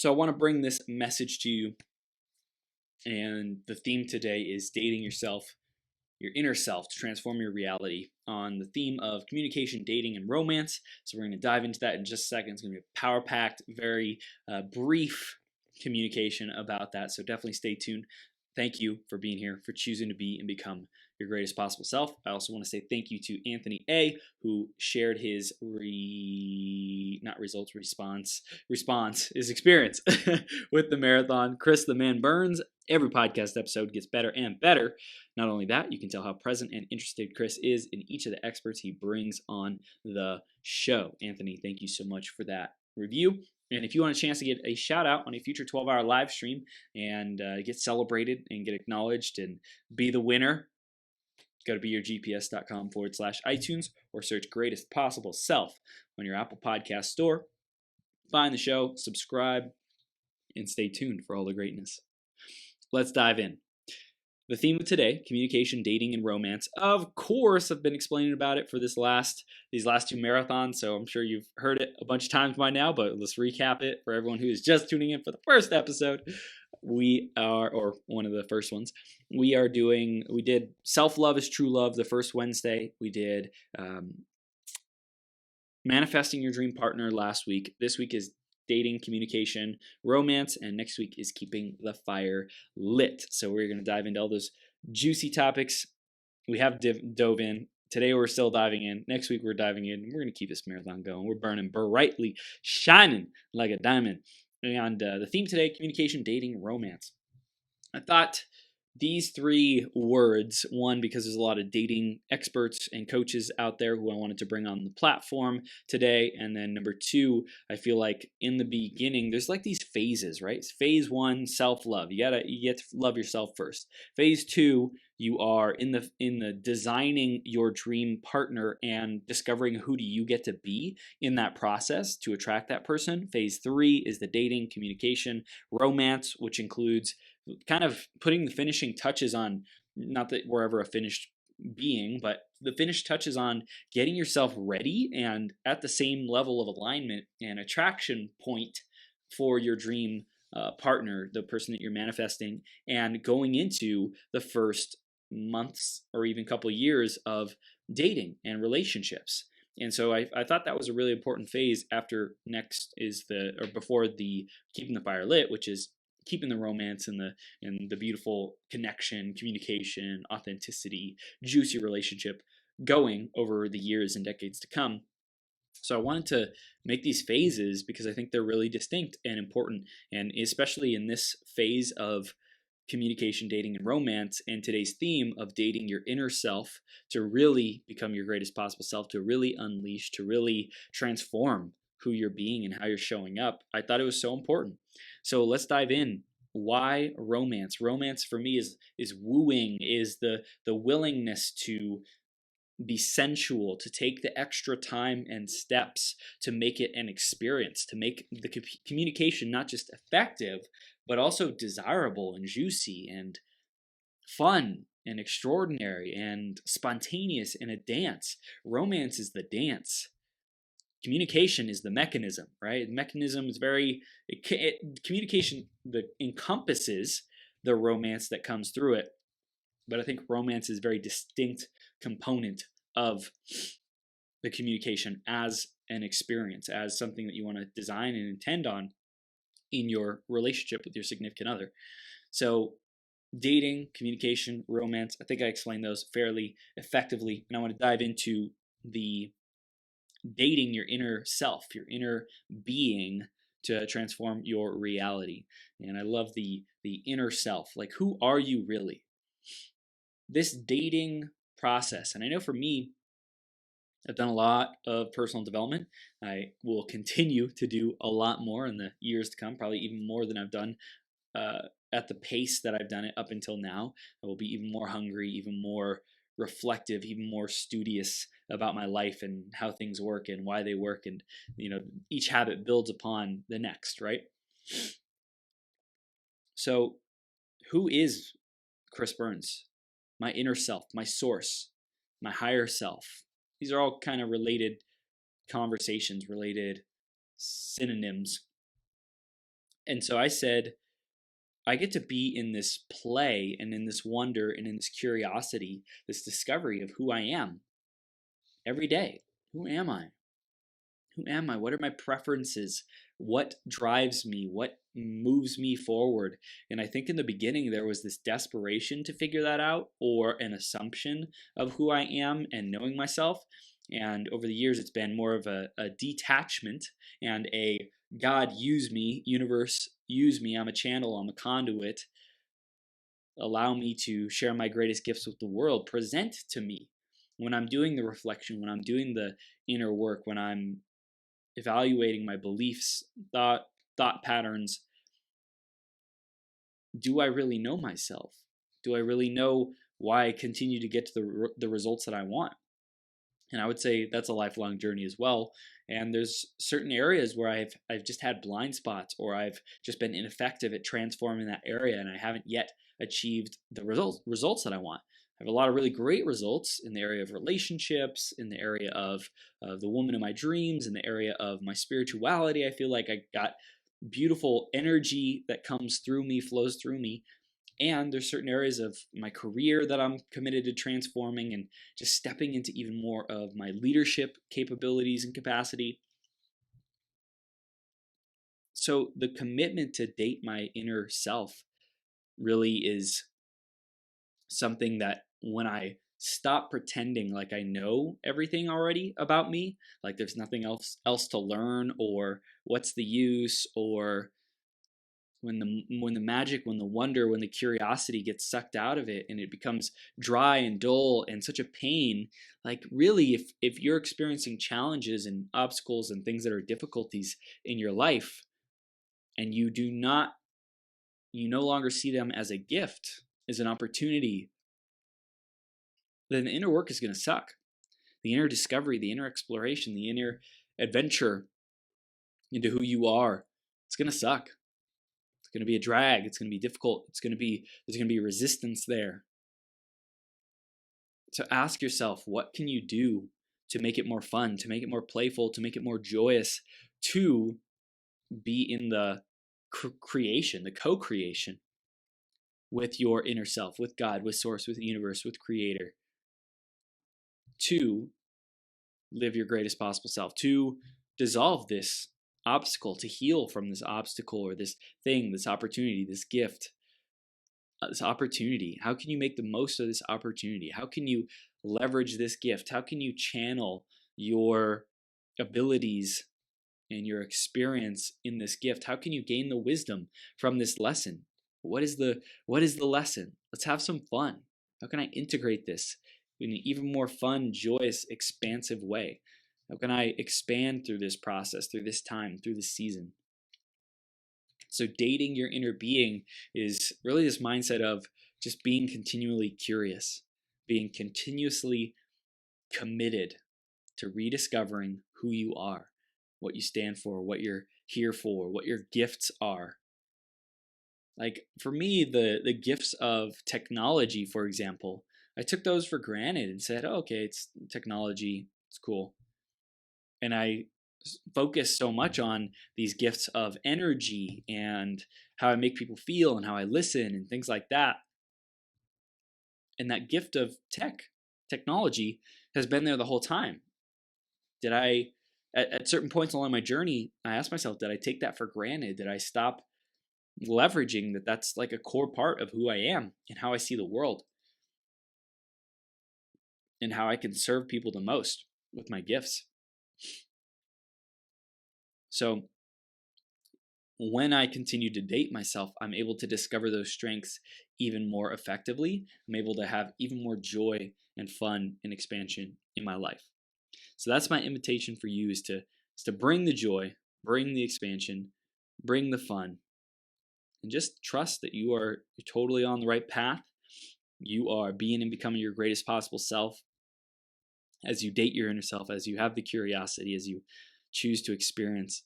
So I want to bring this message to you, and the theme today is dating yourself, your inner self, to transform your reality, on the theme of communication, dating, and romance. So we're going to dive into that in just a second. It's going to be a power-packed, very brief communication about that. So definitely stay tuned. Thank you for being here, for choosing to be and become your greatest possible self. I also want to say thank you to Anthony A, who shared his his experience with the marathon. Chris the Man Burns. Every podcast episode gets better and better. Not only that, you can tell how present and interested Chris is in each of the experts he brings on the show. Anthony, thank you so much for that review. And if you want a chance to get a shout out on a future 12-hour live stream and get celebrated and get acknowledged and be the winner, go to beyourgps.com/iTunes or search Greatest Possible Self on your Apple Podcast store. Find the show, subscribe, and stay tuned for all the greatness. Let's dive in. The theme of today, communication, dating, and romance. Of course, I've been explaining about it for these last two marathons, so I'm sure you've heard it a bunch of times by now, but let's recap it for everyone who is just tuning in for the first episode. We are, or one of the first ones, we did Self-Love is True Love the first Wednesday. We did Manifesting Your Dream Partner last week. This week is dating, communication, romance, and next week is keeping the fire lit. So we're going to dive into all those juicy topics we have dove in. Today we're still diving in. Next week we're diving in. We're going to keep this marathon going. We're burning brightly, shining like a diamond. And the theme today, communication, dating, romance. I thought these three words, one, because there's a lot of dating experts and coaches out there who I wanted to bring on the platform today. And then number two, I feel like in the beginning, there's like these phases, right? Phase one, self-love. You get to love yourself first. Phase two, you are in the designing your dream partner and discovering who do you get to be in that process to attract that person. Phase three is the dating, communication, romance, which includes kind of putting the finishing touches on, not that we're ever a finished being, but the finished touches on getting yourself ready and at the same level of alignment and attraction point for your dream partner, the person that you're manifesting, and going into the first months or even couple years of dating and relationships. And so I thought that was a really important phase. After next is before the keeping the fire lit, which is keeping the romance and the beautiful connection, communication, authenticity, juicy relationship going over the years and decades to come. So I wanted to make these phases because I think they're really distinct and important, and especially in this phase of communication, dating, and romance, and today's theme of dating your inner self to really become your greatest possible self, to really unleash, to really transform who you're being and how you're showing up. I thought it was so important. So let's dive in. Why romance? Romance for me is wooing, is the willingness to be sensual, to take the extra time and steps to make it an experience, to make the communication not just effective, but also desirable and juicy and fun and extraordinary and spontaneous in a dance. Romance is the dance. Communication is the mechanism, right? The mechanism is communication that encompasses the romance that comes through it. But I think romance is a very distinct component of the communication as an experience, as something that you want to design and intend on in your relationship with your significant other. So dating, communication, romance, I think I explained those fairly effectively. And I want to dive into the dating your inner self, your inner being, to transform your reality. And I love the inner self. Like, who are you really? This dating process, and I know for me, I've done a lot of personal development. I will continue to do a lot more in the years to come, probably even more than I've done at the pace that I've done it up until now. I will be even more hungry, even more reflective, even more studious about my life and how things work and why they work. And, each habit builds upon the next, right? So who is Chris Burns? My inner self, my source, my higher self. These are all kind of related conversations, related synonyms. And so I said, I get to be in this play and in this wonder and in this curiosity, this discovery of who I am every day. Who am I? Who am I? What are my preferences? What drives me? What moves me forward? And I think in the beginning there was this desperation to figure that out, or an assumption of who I am and knowing myself. And over the years, it's been more of a detachment and a God, use me, universe, use me. I'm a channel, I'm a conduit. Allow me to share my greatest gifts with the world. Present to me when I'm doing the reflection, when I'm doing the inner work, when I'm evaluating my beliefs, thought patterns. Do I really know myself? Do I really know why I continue to get to the results that I want? And I would say that's a lifelong journey as well. And there's certain areas where I've just had blind spots, or I've just been ineffective at transforming that area, and I haven't yet achieved the results that I want. I have a lot of really great results in the area of relationships, in the area of the woman of my dreams, in the area of my spirituality. I feel like I got beautiful energy that comes through me, flows through me. And there's certain areas of my career that I'm committed to transforming and just stepping into even more of my leadership capabilities and capacity. So the commitment to date my inner self really is something that, when I stop pretending like I know everything already about me, like there's nothing else to learn, or what's the use, or when the magic, when the wonder, when the curiosity gets sucked out of it and it becomes dry and dull and such a pain. Like, really, if you're experiencing challenges and obstacles and things that are difficulties in your life, and you no longer see them as a gift, as an opportunity, then the inner work is going to suck. The inner discovery, the inner exploration, the inner adventure into who you are, it's going to suck. It's going to be a drag. It's going to be difficult. There's going to be resistance there. So ask yourself, what can you do to make it more fun, to make it more playful, to make it more joyous, to be in the creation, the co-creation with your inner self, with God, with Source, with the universe, with Creator, to live your greatest possible self, to dissolve this obstacle, to heal from this obstacle or this thing, this opportunity, this gift, this opportunity. How can you make the most of this opportunity? How can you leverage this gift? How can you channel your abilities and your experience in this gift? How can you gain the wisdom from this lesson? What is the lesson? Let's have some fun. How can I integrate this in an even more fun, joyous, expansive way? How can I expand through this process, through this time, through this season? So dating your inner being is really this mindset of just being continually curious, being continuously committed to rediscovering who you are, what you stand for, what you're here for, what your gifts are. Like, for me, the gifts of technology, for example, I took those for granted and said, oh, okay, it's technology, it's cool. And I focus so much on these gifts of energy and how I make people feel and how I listen and things like that. And that gift of technology has been there the whole time. Did I, at certain points along my journey, I asked myself, did I take that for granted? Did I stop leveraging that? That's like a core part of who I am and how I see the world and how I can serve people the most with my gifts. So when I continue to date myself, I'm able to discover those strengths even more effectively. I'm able to have even more joy and fun and expansion in my life. So that's my invitation for you, is to bring the joy, bring the expansion, bring the fun, and just trust that you're totally on the right path. You are being and becoming your greatest possible self as you date your inner self, as you have the curiosity, as you choose to experience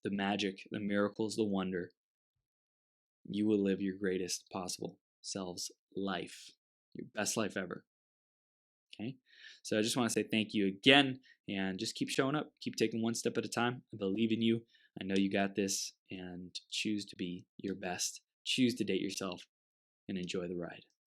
the magic, the miracles, the wonder. You will live your greatest possible selves life, your best life ever. Okay? So I just want to say thank you again, and just keep showing up, keep taking one step at a time. I believe in you. I know you got this, and choose to be your best. Choose to date yourself and enjoy the ride.